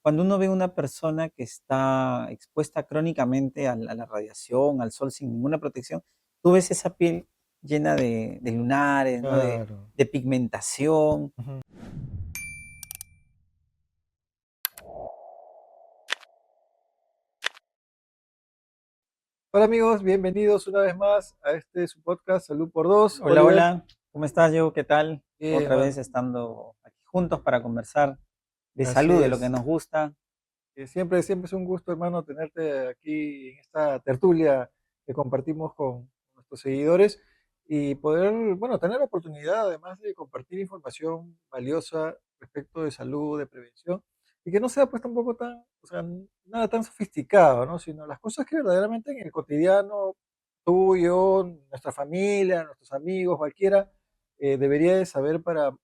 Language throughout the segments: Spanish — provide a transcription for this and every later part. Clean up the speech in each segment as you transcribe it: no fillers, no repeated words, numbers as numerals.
Cuando uno ve una persona que está expuesta crónicamente a la radiación, al sol sin ninguna protección, tú ves esa piel llena de lunares, ¿no? Claro. De pigmentación. Ujú. Hola amigos, bienvenidos una vez más a este su podcast Salud por Dos. Hola, Oliver, hola, ¿cómo estás, Diego? ¿Qué tal? bien, Otra man, vez estando aquí juntos para conversar de así salud, de lo que es. nos gusta. Siempre es un gusto, hermano, tenerte aquí en esta tertulia que compartimos con nuestros seguidores y poder, bueno, tener la oportunidad además de compartir información valiosa respecto de salud, de prevención, y que no sea pues tampoco tan, o sea, nada tan sofisticado, ¿no? Sino las cosas que verdaderamente en el cotidiano, tú, yo, nuestra familia, nuestros amigos, cualquiera, debería de saber para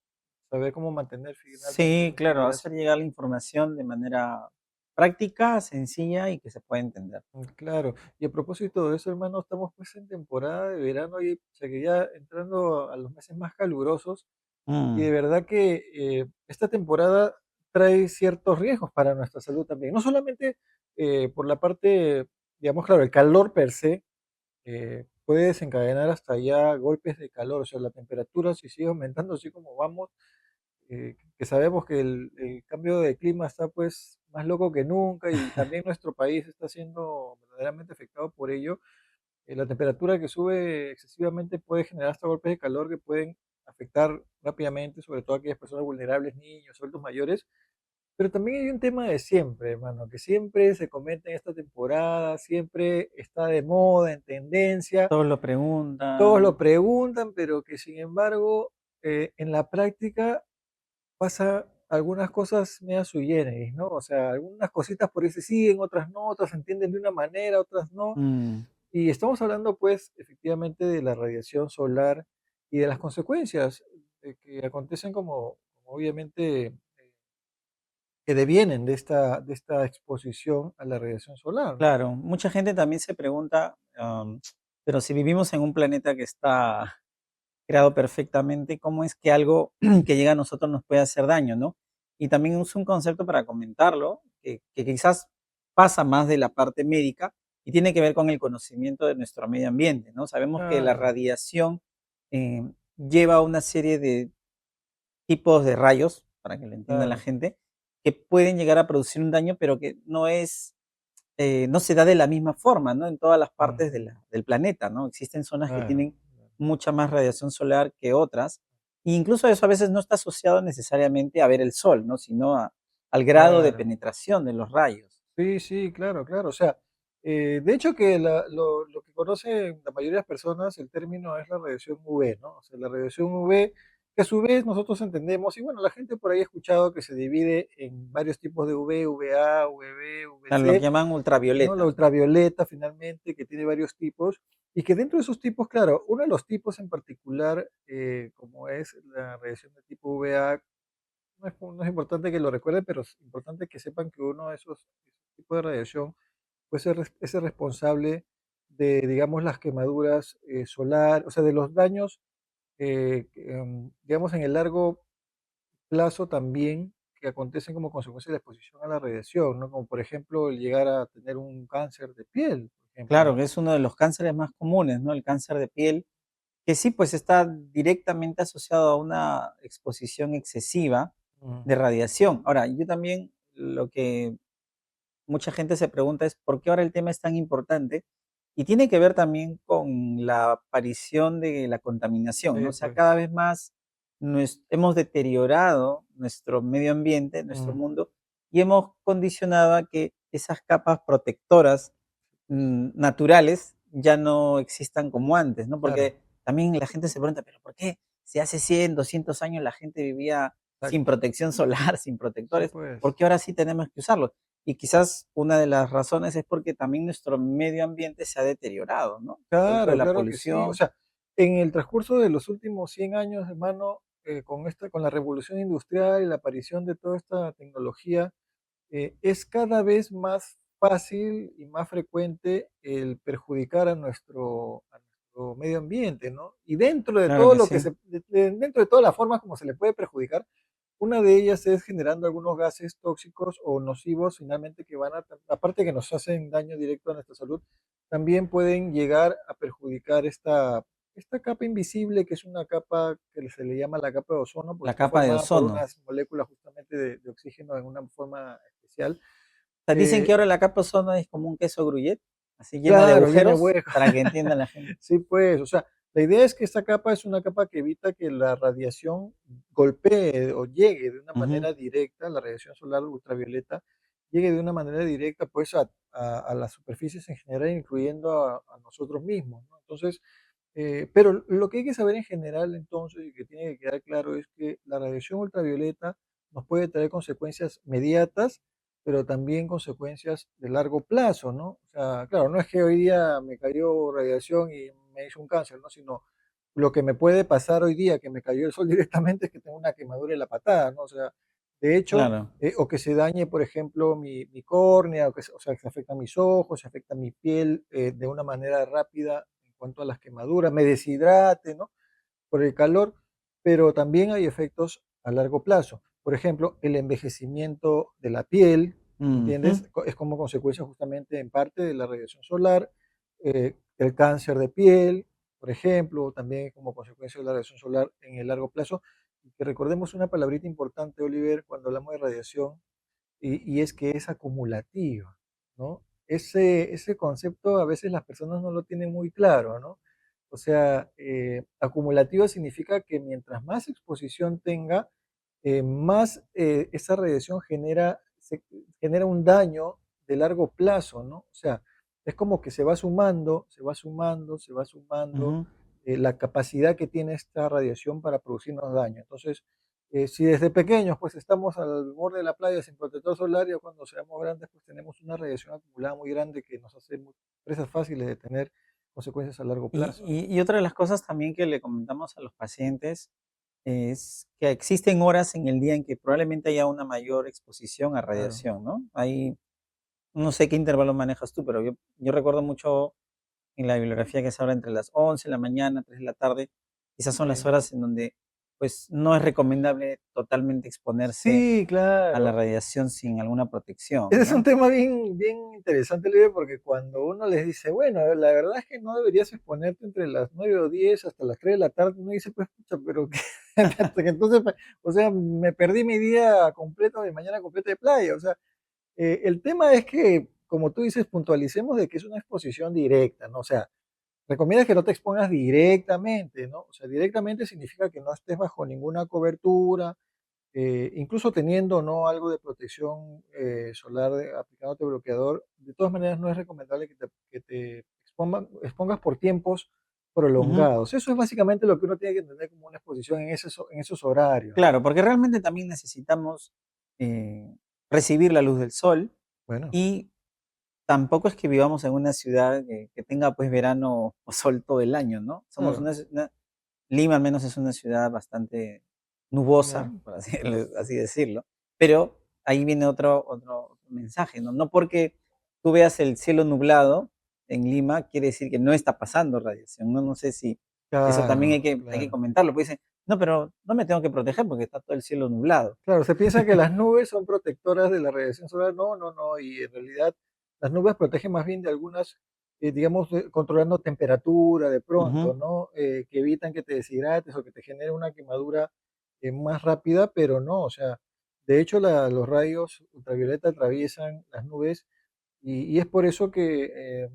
saber cómo mantener finalmente Sí, nuestras claro, vidas. hacer llegar la información de manera práctica, sencilla y que se pueda entender. Claro, y a propósito de eso, hermano, estamos pues en temporada de verano y o sea que ya entrando a los meses más calurosos y Mm, de verdad que esta temporada trae ciertos riesgos para nuestra salud también. No solamente por la parte, digamos, claro, el calor per se puede desencadenar hasta ya golpes de calor, o sea, la temperatura si sigue aumentando así como vamos, que sabemos que el cambio de clima está pues más loco que nunca y también nuestro país está siendo verdaderamente afectado por ello. La temperatura que sube excesivamente puede generar hasta golpes de calor que pueden afectar rápidamente, sobre todo a aquellas personas vulnerables, niños, adultos mayores. Pero también hay un tema de siempre, hermano, que siempre se comenta en esta temporada, siempre está de moda, en tendencia, todos lo todos lo preguntan. preguntan, pero que sin embargo en la práctica pasa algunas cosas medio sui generis, ¿no? O sea, algunas cositas por ahí se siguen, otras no, otras se entienden de una manera, otras no. Mm, Y estamos hablando, pues, efectivamente de la radiación solar y de las consecuencias que acontecen como obviamente que devienen de esta exposición a la radiación solar, ¿no? claro, mucha gente también se pregunta, pero si vivimos en un planeta que está creado perfectamente, ¿cómo es que algo que llega a nosotros nos puede hacer daño, no? Y también uso un concepto para comentarlo, que quizás pasa más de la parte médica y tiene que ver con el conocimiento de nuestro medio ambiente, ¿no? Sabemos que la Claro, radiación lleva una serie de tipos de rayos, para que lo entienda la claro. gente, que pueden llegar a producir un daño, pero que no es, no se da de la misma forma, ¿no? En todas las partes Ujú, del planeta, ¿no? Existen zonas que claro, tienen mucha más radiación solar que otras, e incluso eso a veces no está asociado necesariamente a ver el sol, ¿no? Sino al grado de claro. penetración de los rayos. Sí, sí, claro, claro. O sea, de hecho que lo que conocen la mayoría de las personas, el término es la radiación UV, ¿no? O sea, la radiación UV, que a su vez nosotros entendemos, y bueno, la gente por ahí ha escuchado que se divide en varios tipos de UV, UVA, UVB, Claro, lo que UVC, llaman ¿no? La ultravioleta. ultravioleta finalmente, que tiene varios tipos, y que dentro de esos tipos, claro, uno de los tipos en particular, como es la radiación de tipo UVA, no es importante que lo recuerden, pero es importante que sepan que uno de esos tipos de radiación puede ser es el responsable de, digamos, las quemaduras solar, o sea, de los daños, digamos, en el largo plazo también que acontecen como consecuencia de la exposición a la radiación, ¿no? Como por ejemplo el llegar a tener un cáncer de piel, por ejemplo, Claro, ¿no? que es uno de los cánceres más comunes, ¿no? El cáncer de piel, que sí, pues está directamente asociado a una exposición excesiva Ujú, de radiación. Ahora, yo también lo que mucha gente se pregunta es por qué ahora el tema es tan importante y tiene que ver también con la aparición de la contaminación, ¿no? sí, O sea, pues. cada vez más hemos deteriorado nuestro medio ambiente, nuestro Mm, mundo, y hemos condicionado a que esas capas protectoras naturales ya no existan como antes, ¿no? claro, Porque también la gente se pregunta, pero ¿por qué si hace 100, 200 años la gente vivía sin exacto. protección solar, sin Sí, protectores? ¿Por pues. qué ahora sí tenemos que usarlos? Y quizás una de las razones es porque también nuestro medio ambiente se ha deteriorado, ¿no? Producto de Claro, la claro que sí. O polución. sea, en el transcurso de los últimos 100 años, hermano, con la revolución industrial y la aparición de toda esta tecnología, es cada vez más fácil y más frecuente el perjudicar a nuestro medio ambiente, ¿no? Y dentro de Claro todo que lo que sí. dentro de todas las formas como se le puede perjudicar, Una de ellas es generando algunos gases tóxicos o nocivos finalmente que van a, aparte que nos hacen daño directo a nuestra salud, también pueden llegar a perjudicar esta capa invisible, que es una capa que se le llama la capa de ozono, porque La está capa de formada por ozono. unas moléculas justamente de oxígeno en una forma especial. Sea, dicen que Eh, ahora la capa ozono es como un queso gruyere, así llena de claro, llena de agujeros huecos. para que entienda la gente. Sí, pues, o sea, la idea es que esta capa es una capa que evita que la radiación golpee o llegue de una Ujú, manera directa, la radiación solar ultravioleta, llegue de una manera directa pues a las superficies en general, incluyendo a nosotros mismos, ¿no? Entonces, pero lo que hay que saber en general entonces y que tiene que quedar claro es que la radiación ultravioleta nos puede traer consecuencias inmediatas, pero también consecuencias de largo plazo, ¿no? O sea, claro, no es que hoy día me cayó radiación y me hizo un cáncer, ¿no? Sino lo que me puede pasar hoy día, que me cayó el sol directamente, es que tengo una quemadura en la patada, ¿no? O sea, de hecho, claro. o que se dañe, por ejemplo, mi córnea, o sea, que se afectan mis ojos, se afecta mi piel de una manera rápida en cuanto a las quemaduras, me deshidrate, ¿no? Por el calor, pero también hay efectos a largo plazo. Por ejemplo, el envejecimiento de la piel, Ujú, ¿entiendes? Es como consecuencia justamente en parte de la radiación solar, el cáncer de piel, por ejemplo, también como consecuencia de la radiación solar en el largo plazo. Y que recordemos una palabrita importante, Oliver, cuando hablamos de radiación, y es que es acumulativa, ¿no? Ese concepto a veces las personas no lo tienen muy claro, ¿no? O sea, acumulativa significa que mientras más exposición tenga, más esa radiación genera un daño de largo plazo, ¿no? O sea, es como que se va sumando, se va sumando, se va sumando ujú. la capacidad que tiene esta radiación para producirnos daño. Entonces, si desde pequeños pues estamos al borde de la playa sin protector solar, ya cuando seamos grandes pues tenemos una radiación acumulada muy grande que nos hace presas fáciles de tener consecuencias a largo Y, plazo. y otra de las cosas también que le comentamos a los pacientes es que existen horas en el día en que probablemente haya una mayor exposición a Claro. radiación, ¿no? Hay, no sé qué intervalo manejas tú, pero yo recuerdo mucho en la bibliografía que se habla entre las 11 de la mañana, 3 de la tarde. Esas son las Sí. horas en donde pues no es recomendable totalmente exponerse Sí, a la claro. radiación sin alguna protección, Ese es un ¿no? tema bien, bien interesante, Libre, porque cuando uno les dice, bueno, a ver, la verdad es que no deberías exponerte entre las 9 o 10 hasta las 3 de la tarde, uno dice, pues, pucha, pero que, hasta que entonces, o sea, me perdí mi día completo, mi mañana completa de playa. O sea, el tema es que, como tú dices, puntualicemos de que es una exposición directa, ¿no? O sea, recomiendas que no te expongas directamente, ¿no? O sea, directamente significa que no estés bajo ninguna cobertura, incluso teniendo no algo de protección solar aplicándote bloqueador, de todas maneras no es recomendable que te expongas por tiempos Ujú. prolongados. Eso es básicamente lo que uno tiene que entender como una exposición en esos horarios, ¿no? Claro, porque realmente también necesitamos eh, recibir la luz del sol Bueno, y tampoco es que vivamos en una ciudad que tenga pues verano o sol todo el año, ¿no? Somos claro, Lima al menos es una ciudad bastante nubosa, ya, por así, así decirlo, pero ahí viene otro mensaje, ¿no? No porque tú veas el cielo nublado en Lima quiere decir que no está pasando radiación, ¿no? No sé si eso también claro, hay que claro. comentarlo, pues dicen, no, pero no me tengo que proteger porque está todo el cielo nublado. Claro, se piensa que las nubes son protectoras de la radiación solar. No, no, no. Y en realidad las nubes protegen más bien de algunas, digamos, controlando temperatura de Ujú, pronto, ¿no? Que evitan que te deshidrates o que te genere una quemadura más rápida, pero no. O sea, de hecho los rayos ultravioleta atraviesan las nubes y es por eso que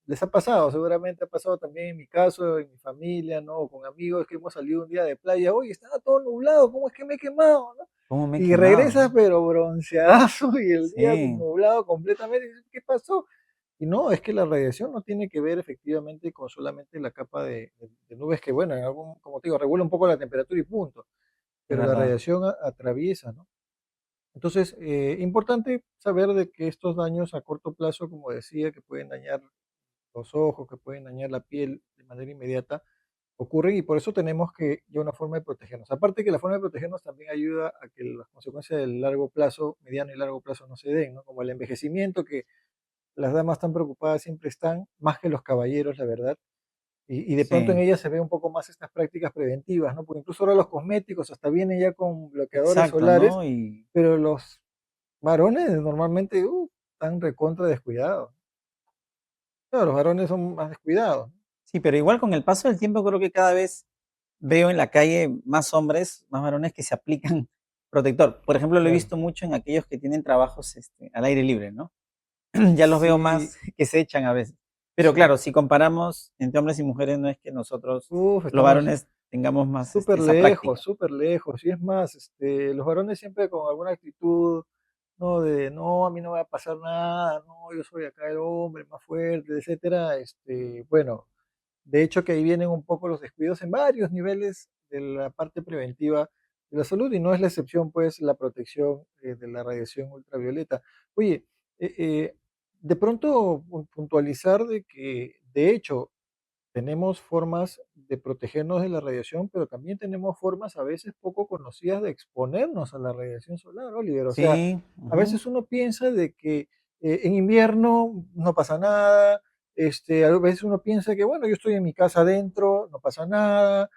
les ha pasado, seguramente ha pasado también en mi caso, en mi familia, ¿no? O con amigos que hemos salido un día de playa. Oye, estaba todo nublado, ¿cómo es que me he quemado? ¿No? ¿cómo me he Y quemado, regresas no? pero bronceadazo y el día Sí, nublado completamente. Y dices, ¿qué pasó? Y no, es que la radiación no tiene que ver efectivamente con solamente la capa de nubes que, bueno, en algún, como te digo, regula un poco la temperatura y punto, es pero la verdad. radiación atraviesa, ¿no? Entonces, importante saber de que estos daños a corto plazo, como decía, que pueden dañar los ojos, que pueden dañar la piel de manera inmediata, ocurren y por eso tenemos que ya una forma de protegernos. Aparte que la forma de protegernos también ayuda a que las consecuencias del largo plazo, mediano y largo plazo no se den, ¿no? Como el envejecimiento, que las damas tan preocupadas siempre están, más que los caballeros, la verdad, Y de pronto en Sí, ella se ve un poco más estas prácticas preventivas, ¿no? Porque incluso ahora los cosméticos hasta vienen ya con bloqueadores exacto, solares, ¿no? Y pero los varones normalmente están recontra descuidados. Claro, los varones son más descuidados. sí, pero igual con el paso del tiempo creo que cada vez veo en la calle más hombres, más varones que se aplican protector. Por ejemplo, lo he Claro. visto mucho en aquellos que tienen trabajos al aire libre, ¿no? Ya los veo Sí, más que se echan a veces. Pero sí. claro, si comparamos entre hombres y mujeres, no es que nosotros, los Estamos varones, tengamos más súper esa lejos, práctica. súper lejos. Y es más, los varones siempre con alguna actitud, ¿no? De no, a mí no me va a pasar nada, no, yo soy acá el hombre más fuerte, etcétera. Bueno, de hecho que ahí vienen un poco los descuidos en varios niveles de la parte preventiva de la salud y no es la excepción, pues, la protección de la radiación ultravioleta. Oye, eh, eh, de pronto puntualizar de que, de hecho, tenemos formas de protegernos de la radiación, pero también tenemos formas a veces poco conocidas de exponernos a la radiación solar, Oliver. O sea, Sí, a ujú, veces uno piensa de que en invierno no pasa nada, a veces uno piensa que, bueno, yo estoy en mi casa adentro, no pasa nada,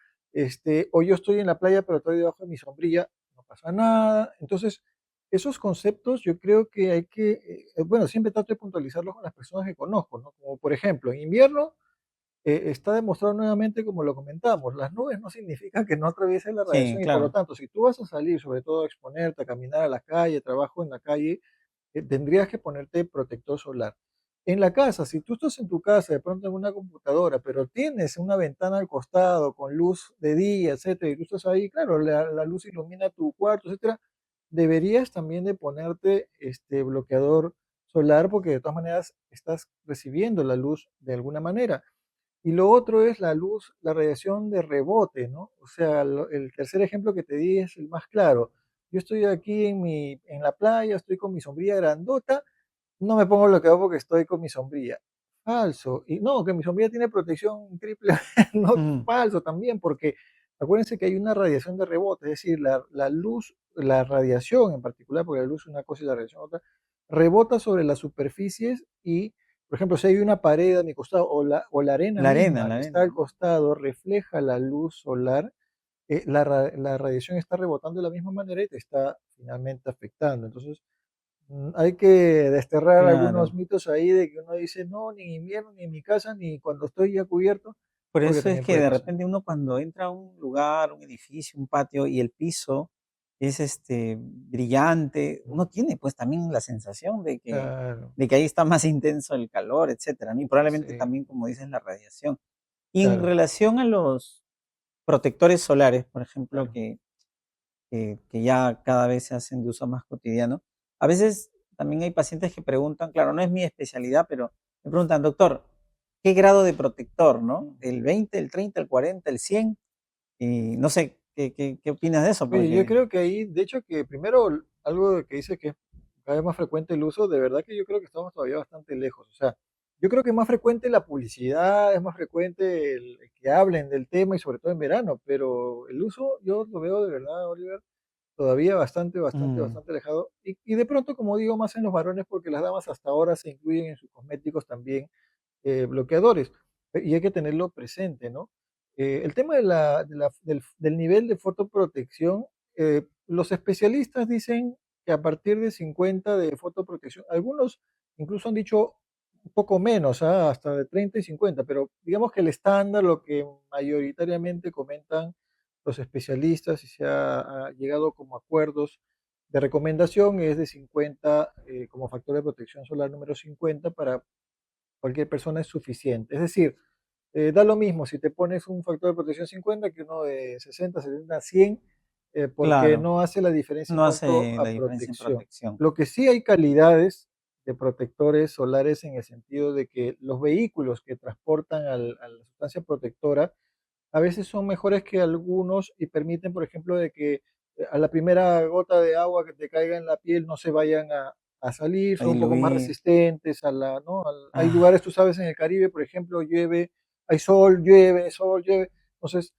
o yo estoy en la playa, pero estoy debajo de mi sombrilla, no pasa nada. Entonces, esos conceptos yo creo que hay que, bueno, siempre trato de puntualizarlos con las personas que conozco, ¿no? Como por ejemplo, en invierno está demostrado nuevamente, como lo comentamos, las nubes no significan que no atraviesen la sí, radiación y por lo claro. tanto, si tú vas a salir, sobre todo a exponerte, a caminar a la calle, trabajo en la calle, tendrías que ponerte protector solar. En la casa, si tú estás en tu casa, de pronto en una computadora, pero tienes una ventana al costado con luz de día, etcétera, y tú estás ahí, claro, la luz ilumina tu cuarto, etcétera, deberías también de ponerte este bloqueador solar porque de todas maneras estás recibiendo la luz de alguna manera. Y lo otro es la luz, la radiación de rebote, ¿no? O sea, el tercer ejemplo que te di es el más claro. Yo estoy aquí en la playa, estoy con mi sombrilla grandota, no me pongo bloqueador porque estoy con mi sombrilla. Falso. Y no, que mi sombrilla tiene protección triple, no, Ujú, falso también, porque acuérdense que hay una radiación de rebote, es decir, la luz, la radiación en particular, porque la luz es una cosa y la radiación otra, rebota sobre las superficies y, por ejemplo, si hay una pared a mi costado o la arena misma la que está arena, al ¿no? costado refleja la luz solar, la radiación está rebotando de la misma manera y te está finalmente afectando. Entonces, hay que desterrar algunos Claro. mitos ahí de que uno dice, no, ni en invierno, ni en mi casa, ni cuando estoy ya cubierto, Por porque eso es también que puede de pasar. repente uno cuando entra a un lugar, un edificio, un patio y el piso es, brillante, uno tiene, pues, también la sensación Claro, de que ahí está más intenso el calor, etcétera, ¿no? Y probablemente sí, también, como dices, la radiación. Y en claro, relación a los protectores solares, por ejemplo, claro. que ya cada vez se hacen de uso más cotidiano. A veces también hay pacientes que preguntan, claro, no es mi especialidad, pero me preguntan: "Doctor, ¿qué grado de protector, no? Ujú. ¿El 20, el 30, el 40, el 100?". Y no sé, ¿qué opinas de eso? Oye, yo Porque creo que ahí, de hecho, que primero algo que dice que es cada vez más frecuente el uso, de verdad que yo creo que estamos todavía bastante lejos. O sea, yo creo que es más frecuente la publicidad, es más frecuente el que hablen del tema y sobre todo en verano, pero el uso yo lo veo de verdad, Oliver, todavía bastante, bastante, mm, bastante alejado. Y de pronto, como digo, más en los varones, porque las damas hasta ahora se incluyen en sus cosméticos también bloqueadores. Y hay que tenerlo presente, ¿no? El tema del nivel de fotoprotección, los especialistas dicen que a partir de 50 de fotoprotección, algunos incluso han dicho un poco menos, hasta de 30 y 50, pero digamos que el estándar, lo que mayoritariamente comentan los especialistas y se ha llegado como acuerdos de recomendación es de 50 como factor de protección solar número 50 para cualquier persona es suficiente. Es decir, da lo mismo si te pones un factor de protección 50 que uno de 60, 70, 100, porque claro, no hace la diferencia en no cuanto hace a la diferencia en protección. protección. Lo que sí hay calidades de protectores solares en el sentido de que los vehículos que transportan a la sustancia protectora a veces son mejores que algunos y permiten, por ejemplo, de que a la primera gota de agua que te caiga en la piel no se vayan a salir, A son un poco más diluir. resistentes ¿no? Hay lugares, Ah, tú sabes, en el Caribe, por ejemplo, llueve, hay sol, llueve, sol, llueve, entonces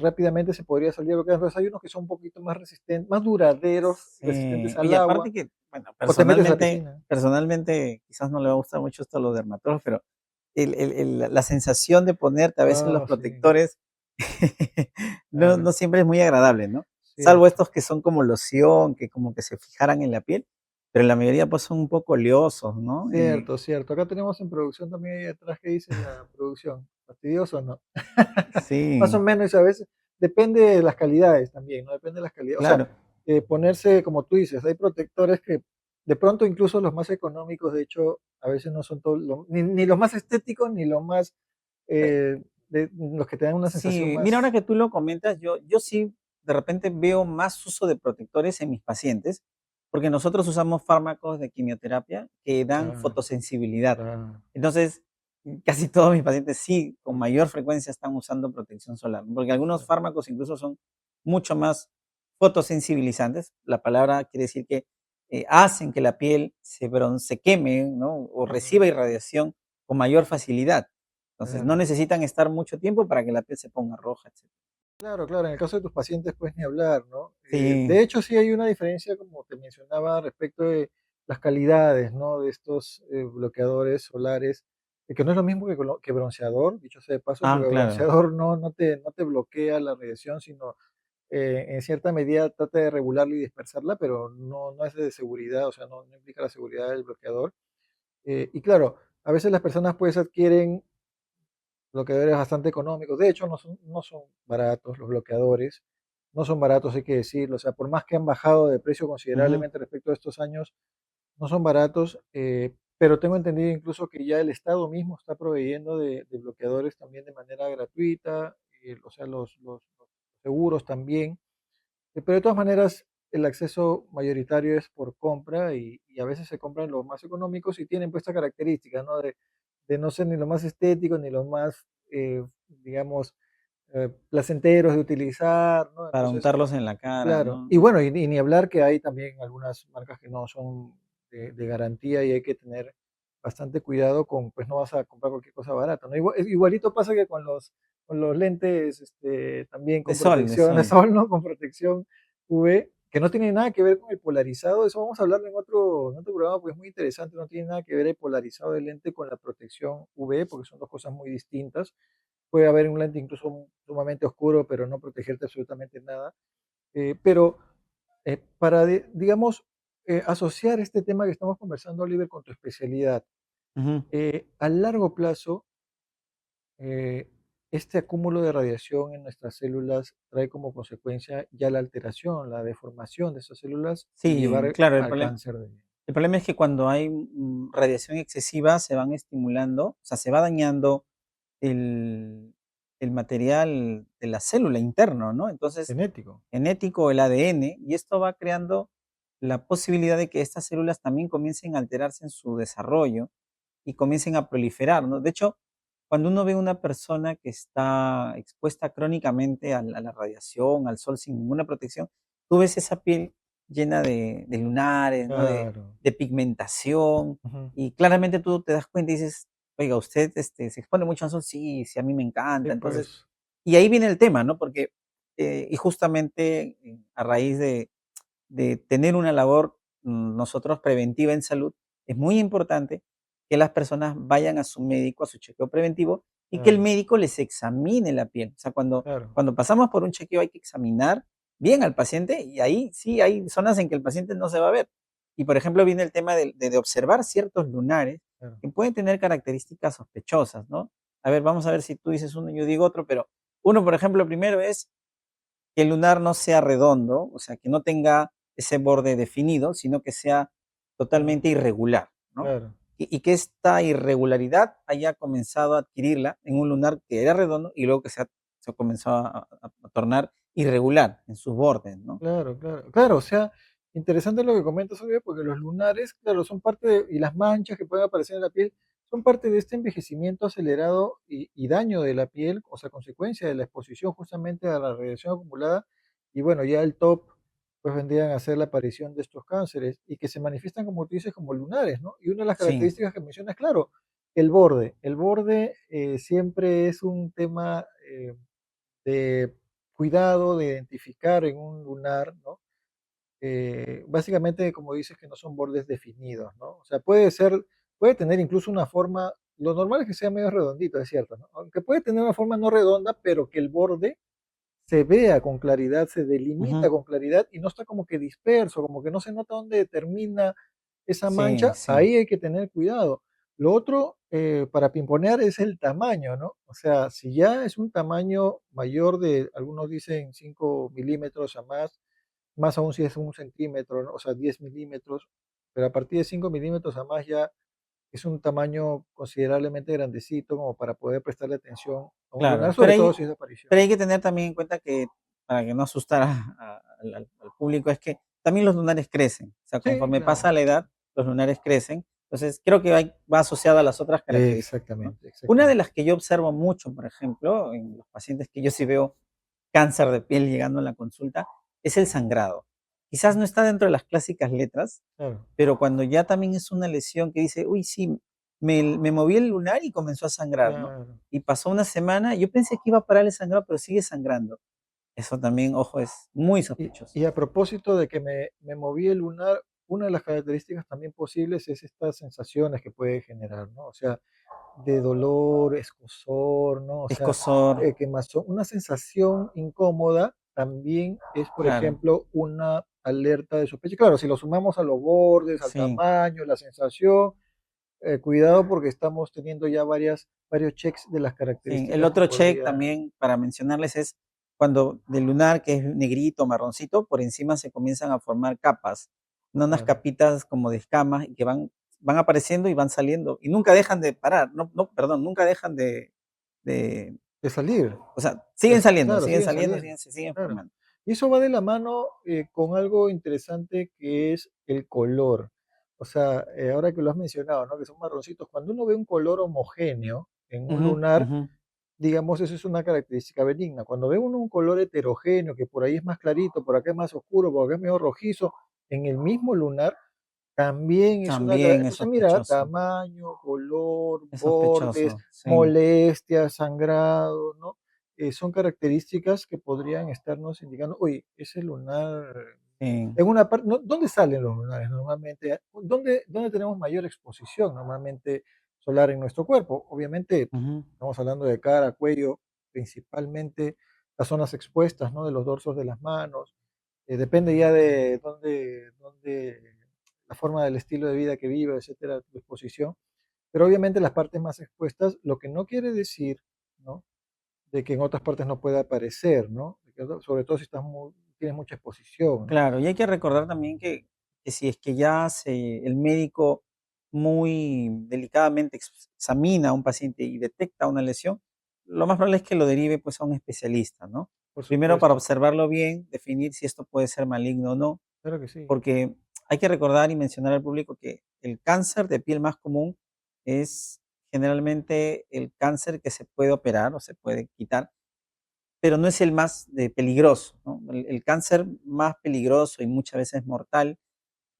rápidamente se podría salir lo que entonces hay unos que son un poquito más resistentes, más duraderos, resistentes sí. al Oye, agua, aparte que, bueno, o te metes a la personalmente piscina. personalmente quizás no le va a gustar mucho esto a los dermatólogos, pero la sensación de ponerte a veces los Ah, sí, protectores no claro, siempre es muy agradable, ¿no? Salvo cierto. estos que son como loción, que como que se fijaran en la piel, pero la mayoría, pues, son un poco oleosos, ¿no? Cierto, cierto. Acá tenemos en producción también ahí atrás que dice la producción. ¿Fastidioso o no? Más o Sí, menos, a veces depende de las calidades también, ¿no? Depende de las calidades. O sea, claro. ponerse, como tú dices, hay protectores que de pronto incluso los más económicos, de hecho, a veces no son todos, ni los más estéticos, ni los más, Eh, los que te dan una sensación sí, mira, ahora más. que tú lo comentas, yo sí, de repente veo más uso de protectores en mis pacientes, porque nosotros usamos fármacos de quimioterapia que dan Claro, fotosensibilidad. claro, Entonces, casi todos mis pacientes sí, con mayor frecuencia están usando protección solar, porque algunos claro, fármacos incluso son mucho más fotosensibilizantes. La palabra quiere decir que hacen que la piel se queme, ¿no? O reciba correcto, irradiación con mayor facilidad. Entonces, no claro. necesitan estar mucho tiempo para que la piel se ponga roja, etcétera. Claro, claro, en el caso de tus pacientes, pues ni hablar, ¿no? Sí, De hecho, sí hay una diferencia, como te mencionaba, respecto de las calidades, ¿no? De estos bloqueadores solares, que no es lo mismo que bronceador, dicho sea de paso, ah, porque el claro, bronceador no te bloquea la radiación, sino en cierta medida trata de regularla y dispersarla, pero no es de seguridad, o sea, no implica la seguridad del bloqueador. Y claro, a veces las personas pues adquieren bloqueadores bastante económicos. De hecho, no son baratos los bloqueadores, no son baratos, hay que decirlo. O sea, por más que han bajado de precio ujú, considerablemente respecto a estos años, no son baratos, pero tengo entendido incluso que ya el Estado mismo está proveyendo de bloqueadores también de manera gratuita, o sea, los seguros también. Pero de todas maneras, el acceso mayoritario es por compra y a veces se compran los más económicos y tienen pues esta característica, ¿no? De no ser ni los más estéticos ni los más, digamos, placenteros de utilizar, ¿no? para Entonces, untarlos en la cara, claro. ¿no? Y bueno, y ni hablar que hay también algunas marcas que no son de garantía y hay que tener bastante cuidado con, pues no vas a comprar cualquier cosa barata, ¿no? Igualito pasa que con los lentes, también De con sol, de protección de sol. sol, ¿no? Con protección UV, que no tiene nada que ver con el polarizado, eso vamos a hablarlo en otro programa, pues es muy interesante, no tiene nada que ver el polarizado del lente con la protección UV, porque son dos cosas muy distintas. Puede haber un lente incluso sumamente oscuro, pero no protegerte absolutamente nada. Pero para, digamos, asociar este tema que estamos conversando, Oliver, con tu especialidad, Ujú. a largo plazo, eh, este acúmulo de radiación en nuestras células trae como consecuencia ya la alteración, la deformación de esas células y Sí, llevar claro, al cáncer el problema es que cuando hay, radiación excesiva se van estimulando, o sea, se va dañando el el material de la célula interno, ¿no? Entonces, genético. genético, el ADN, y esto va creando la posibilidad de que estas células también comiencen a alterarse en su desarrollo y comiencen a proliferar, ¿no? De hecho, cuando uno ve una persona que está expuesta crónicamente a la radiación, al sol sin ninguna protección, tú ves esa piel llena de lunares, ¿no? Claro. De pigmentación, Ujú. y claramente tú te das cuenta y dices: "Oiga, usted, se expone mucho al sol", "Sí, sí, a mí me Sí, encanta". Entonces, pues. y ahí viene el tema, ¿no? Porque, y justamente, a raíz de tener una labor, nosotros preventiva en salud, es muy importante que las personas vayan a su médico, a su chequeo preventivo y que el Claro, médico les examine la piel. O sea, claro, cuando pasamos por un chequeo hay que examinar bien al paciente y ahí sí hay zonas en que el paciente no se va a ver. Y por ejemplo, viene el tema de observar ciertos lunares claro. que pueden tener características sospechosas, ¿no? A ver, vamos a ver si tú dices uno y yo digo otro, pero uno, por ejemplo, primero es que el lunar no sea redondo, o sea, que no tenga ese borde definido, sino que sea Ujú. totalmente irregular, ¿no? Claro, Y que esta irregularidad haya comenzado a adquirirla en un lunar que era redondo y luego que se comenzó a tornar irregular en sus bordes, ¿no? claro, claro. Claro, o sea, interesante lo que comentas, obvio, porque los lunares, claro, son parte y las manchas que pueden aparecer en la piel son parte de este envejecimiento acelerado y daño de la piel, o sea, consecuencia de la exposición justamente a la radiación acumulada. Y bueno, ya el top, pues vendrían a ser la aparición de estos cánceres y que se manifiestan, como tú dices, como lunares, ¿no? Y una de las Sí, características que mencionas, claro, el borde. El borde siempre es un tema de cuidado, de identificar en un lunar, ¿no? Básicamente, como dices, que no son bordes definidos, ¿no? O sea, puede tener incluso una forma lo normal es que sea medio redondito, es cierto, ¿no? Aunque puede tener una forma no redonda, pero que el borde se vea con claridad, se delimita Ujú. con claridad y no está como que disperso, como que no se nota dónde termina esa Sí, mancha, sí, ahí hay que tener cuidado. Lo otro para pimponear es el tamaño, ¿no? O sea, si ya es un tamaño mayor de, algunos dicen 5 milímetros a más, más aún si es 1 centímetro, ¿no? O sea, 10 milímetros, pero a partir de 5 milímetros a más ya es un tamaño considerablemente grandecito como para poder prestarle atención a un lunar, claro. sobre todo si es de aparición. Pero hay que tener también en cuenta que, para que no asustar al público, es que también los lunares crecen. O sea, Sí, conforme claro. pasa la edad, los lunares crecen. Entonces, creo que va asociado a las otras características, ¿no? Exactamente, Una de exactamente. las que yo observo mucho, por ejemplo, en los pacientes que yo sí veo cáncer de piel llegando a la consulta, es el sangrado. Quizás Mm, no está dentro de las clásicas letras, claro, pero cuando ya también es una lesión que dice, uy, sí, me moví el lunar y comenzó a sangrar, ¿no? claro. Y pasó una semana, yo pensé que iba a parar el sangrado, pero sigue sangrando. Eso también, ojo, es muy sospechoso. Y a propósito de que me moví el lunar, una de las características también posibles es estas sensaciones que puede generar, ¿no? O sea, de dolor, escozor, ¿no? O sea, Escozor, quemazón. Una sensación incómoda también es, por claro, ejemplo, una alerta de sospecha. Claro, si lo sumamos a los bordes, al sí, tamaño, la sensación, cuidado porque estamos teniendo ya varios checks de las sí. El características que otro check podría. también para mencionarles es cuando del lunar, que es negrito, marroncito, por encima se comienzan a formar capas, no unas Claro, capitas como de escamas y que van apareciendo y van saliendo y nunca dejan de parar, no, no, perdón, nunca dejan de, de salir. o sea, Claro, siguen siguen saliendo, saliendo. se siguen Claro. formando. Y eso va de la mano con algo interesante que es el color. O sea, ahora que lo has mencionado, ¿no? Que son marroncitos. Cuando uno ve un color homogéneo en un Ujú, lunar, ujú. digamos, eso es una característica benigna. Cuando ve uno un color heterogéneo, que por ahí es más clarito, por acá es más oscuro, por acá es medio rojizo, en el mismo lunar, también es una. También es Entonces, mira, sospechoso, tamaño, color, es bordes, sospechoso, sí, molestias, sangrado, ¿no? Son características que podrían estarnos indicando, oye, ese lunar, sí. en una parte, ¿dónde salen los lunares normalmente? ¿Dónde tenemos mayor exposición normalmente solar en nuestro cuerpo? Obviamente, Ujú. estamos hablando de cara, cuello, principalmente las zonas expuestas, ¿no? De los dorsos de las manos. Depende ya de dónde la forma del estilo de vida que vive, etcétera, tu exposición. Pero obviamente las partes más expuestas, lo que no quiere decir, ¿no? De que en otras partes no pueda aparecer, ¿no? Sobre todo si tienes mucha exposición, ¿no? Claro, y hay que recordar también que si es que ya el médico muy delicadamente examina a un paciente y detecta una lesión, lo más probable es que lo derive pues a un especialista, ¿no? Por Primero para supuesto, observarlo bien, definir si esto puede ser maligno o no, claro que sí. porque hay que recordar y mencionar al público que el cáncer de piel más común es generalmente el cáncer que se puede operar o se puede quitar, pero no es el más peligroso, ¿no? El cáncer más peligroso y muchas veces mortal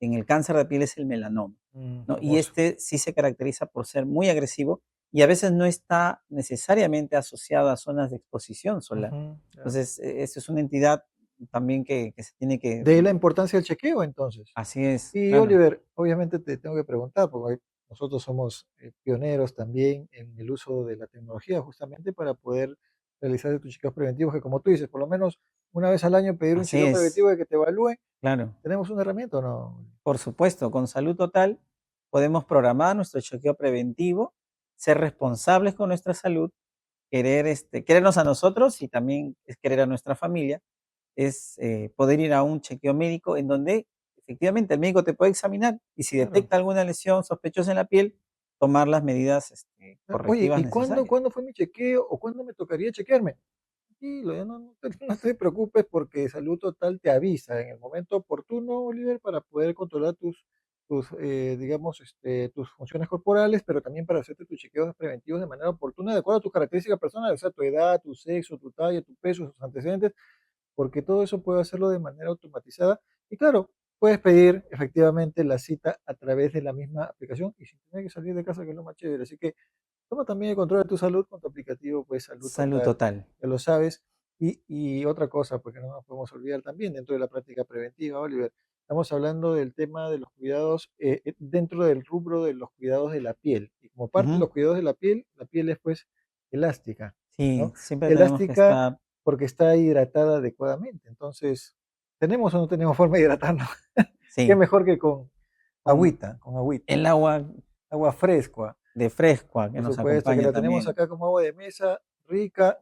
en el cáncer de piel es el melanoma, ¿no? Y Famoso. este sí se caracteriza por ser muy agresivo y a veces no está necesariamente asociado a zonas de exposición solar. Ujú, claro. Entonces, esto es una entidad también que se tiene que. De ahí la importancia del chequeo, entonces. Así es, Y claro. Oliver, obviamente te tengo que preguntar, porque nosotros somos pioneros también en el uso de la tecnología, justamente para poder realizar tus chequeos preventivos, que como tú dices, por lo menos una vez al año pedir un Así chequeo es, preventivo de que te evalúen. claro. ¿Tenemos una herramienta o no? Por supuesto, con Salud Total podemos programar nuestro chequeo preventivo, ser responsables con nuestra salud, querernos a nosotros y también es querer a nuestra familia, es poder ir a un chequeo médico en donde efectivamente el médico te puede examinar y si Claro. detecta alguna lesión sospechosa en la piel, tomar las medidas Oye, correctivas ¿y cuándo, necesarias. cuándo fue mi chequeo o cuándo me tocaría chequearme? Tranquilo, ya no te preocupes porque Salud Total te avisa en el momento oportuno, Oliver, para poder controlar digamos, tus funciones corporales, pero también para hacerte tus chequeos preventivos de manera oportuna, de acuerdo a tus características personales, o sea, tu edad, tu sexo, tu talla, tu peso, tus antecedentes, porque todo eso puede hacerlo de manera automatizada. Y claro, puedes pedir efectivamente la cita a través de la misma aplicación y sin tener que salir de casa, que es lo más chévere. Así que toma también el control de tu salud con tu aplicativo, pues Salud Salud Total, Total. ya lo sabes. Y otra cosa, porque no nos podemos olvidar también dentro de la práctica preventiva, Oliver, estamos hablando del tema de los cuidados dentro del rubro de los cuidados de la piel. Y como parte de Ujú. los cuidados de la piel es pues elástica, Sí, ¿no? siempre tenemos que Elástica estar porque está hidratada adecuadamente. Entonces, ¿tenemos o no tenemos forma de hidratarnos? Qué sí, mejor que con con agüita, el agua agua fresca, de frescua que por nos supuesto, que acompaña la tenemos también. acá como agua de mesa, rica,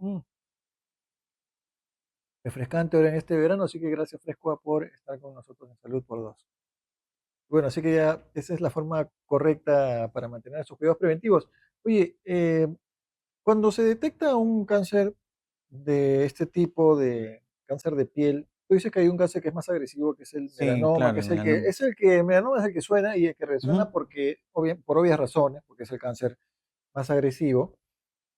refrescante ahora en este verano, así que gracias Frescoa por estar con nosotros en Salud por Dos. Bueno, así que ya esa es la forma correcta para mantener esos cuidados preventivos. Oye, cuando se detecta un cáncer de este tipo, de cáncer de piel, tú dices que hay un cáncer que es más agresivo, que es el Sí, melanoma, claro, que el melanoma. el melanoma es el que suena y el que resuena Ujú. porque, por obvias razones, porque es el cáncer más agresivo.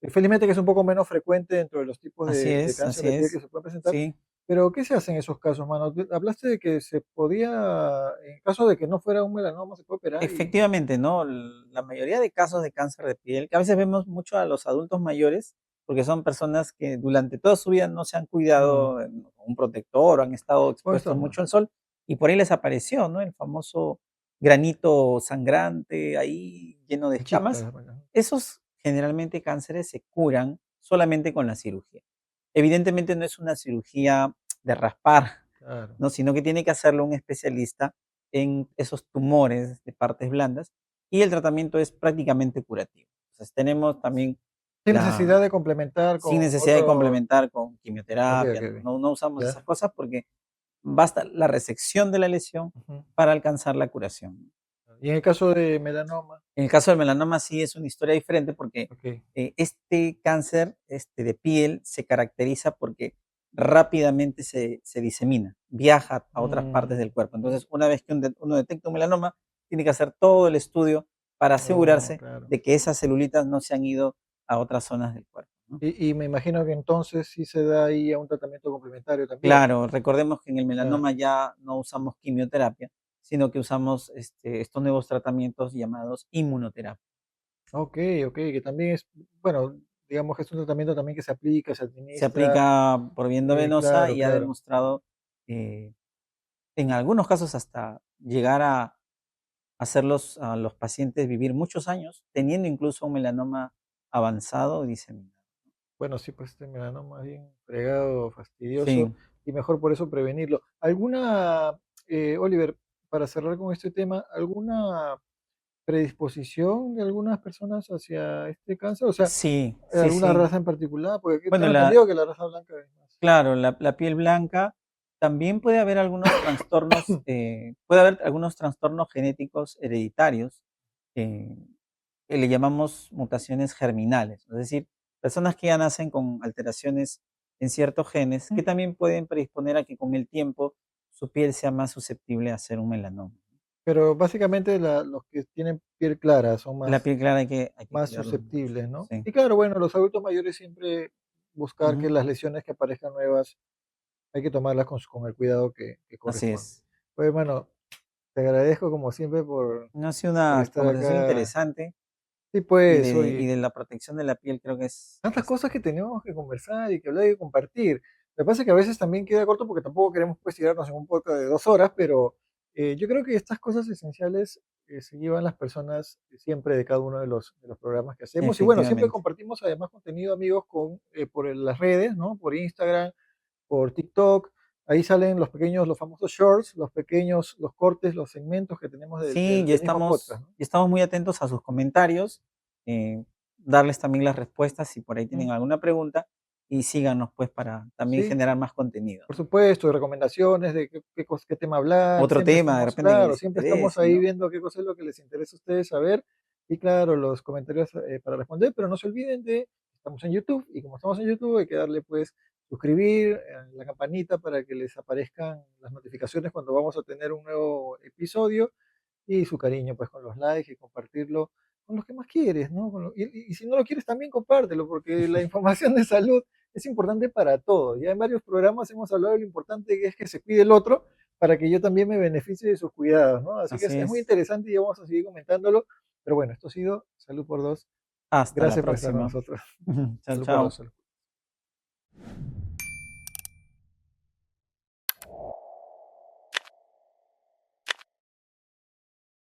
Felizmente que es un poco menos frecuente dentro de los tipos de cáncer Así de piel que es. se pueden presentar. Sí, Pero, ¿qué se hace en esos casos, mano? Hablaste de que se podía, en caso de que no fuera un melanoma, se puede operar y... efectivamente, ¿no? La mayoría de casos de cáncer de piel, que a veces vemos mucho a los adultos mayores, porque son personas que durante toda su vida no se han Mm, cuidado con un protector, o han estado con expuestos estos mucho no. al sol, y por ahí les apareció, ¿no? El famoso granito sangrante ahí lleno de escamas. Chispas, bueno, Esos generalmente cánceres se curan solamente con la cirugía. Evidentemente no es una cirugía de raspar, claro. ¿no? Sino que tiene que hacerlo un especialista en esos tumores de partes blandas y el tratamiento es prácticamente curativo. Entonces tenemos también Sin necesidad la de complementar sin con necesidad de otro... complementar con Ok, quimioterapia, ok, no, ok. no usamos esas ¿Ya? cosas porque basta la resección de la lesión Ujú. para alcanzar la curación. Y en el caso de melanoma, En el caso del melanoma sí es una historia diferente porque ok. este cáncer de piel se caracteriza porque rápidamente se disemina, viaja a otras partes Mm, del cuerpo. ujú. Entonces, una vez que uno detecta un melanoma, tiene que hacer todo el estudio para Oh, asegurarse claro. de que esas celulitas no se han ido a otras zonas del cuerpo, ¿no? Y me imagino que entonces sí se da ahí a un tratamiento complementario también, ¿no? Claro, recordemos que en el Ya. melanoma ya no usamos quimioterapia, sino que usamos estos nuevos tratamientos llamados inmunoterapia. Ok, ok, que también es, bueno, digamos que es un tratamiento también que se aplica, se Se administra, aplica por vía venosa claro, y ha claro. demostrado, en algunos casos, hasta llegar a hacerlos a los pacientes vivir muchos años, teniendo incluso un melanoma avanzado y diseminado. Bueno, sí, pues este melanoma es bien fregado, fastidioso, Sí, y mejor por eso prevenirlo. Oliver, para cerrar con este tema, alguna predisposición de algunas personas hacia este cáncer? O sea, sí, sí, ¿alguna sí. raza en particular? Porque Bueno, tengo entendido que la raza blanca es más. claro, la piel blanca, también puede haber algunos trastornos, puede haber algunos trastornos genéticos hereditarios, eh, que le llamamos mutaciones germinales, es decir, personas que ya nacen con alteraciones en ciertos genes que también pueden predisponer a que con el tiempo su piel sea más susceptible a hacer un melanoma. Pero básicamente los que tienen piel clara son La piel clara hay que más cuidarlos mucho. susceptibles, ¿no? Sí. Y claro, bueno, los adultos mayores siempre buscar que Ujú. las lesiones que aparezcan nuevas hay que tomarlas con el cuidado que Así corresponde. es. Pues hermano, te agradezco como siempre No ha sido por una estar conversación acá. interesante Sí, pues, y oye, de la protección de la piel creo que tantas es cosas que tenemos que conversar y que hablar y compartir. Lo que pasa es que a veces también queda corto porque tampoco queremos pues tirarnos en un podcast de 2 horas, pero yo creo que estas cosas esenciales se llevan las personas siempre de cada uno de de los programas que hacemos. Y bueno, siempre efectivamente. compartimos además contenido, amigos, las redes, ¿no? Por Instagram, por TikTok. Ahí salen los pequeños, los famosos shorts, los pequeños, los cortes, los segmentos que tenemos Sí, del mismo podcast, ¿no? y estamos muy atentos a sus comentarios, darles también las respuestas si por ahí Mm, tienen alguna pregunta y síganos pues para también sí, generar más contenido, por ¿no? supuesto, recomendaciones de qué tema hablar, Otro tema de repente que les siempre estamos interese, ahí ¿no? viendo qué cosa es lo que les interesa a ustedes saber, y claro, los comentarios para responder, pero no se olviden estamos en YouTube, y como estamos en YouTube hay que darle pues suscribir, la campanita para que les aparezcan las notificaciones cuando vamos a tener un nuevo episodio, y su cariño pues con los likes y compartirlo con los que más quieres, ¿no? Y si no lo quieres también compártelo, porque la información de salud es importante para todos. Ya en varios programas hemos hablado de lo importante que es que se cuide el otro para que yo también me beneficie de sus cuidados, ¿no? Así que Así es muy es. interesante y vamos a seguir comentándolo. Pero bueno, esto ha sido Salud por Dos. Hasta la Gracias por estar con próxima. nosotros. Chao, Salud por chao. Dos. Salud.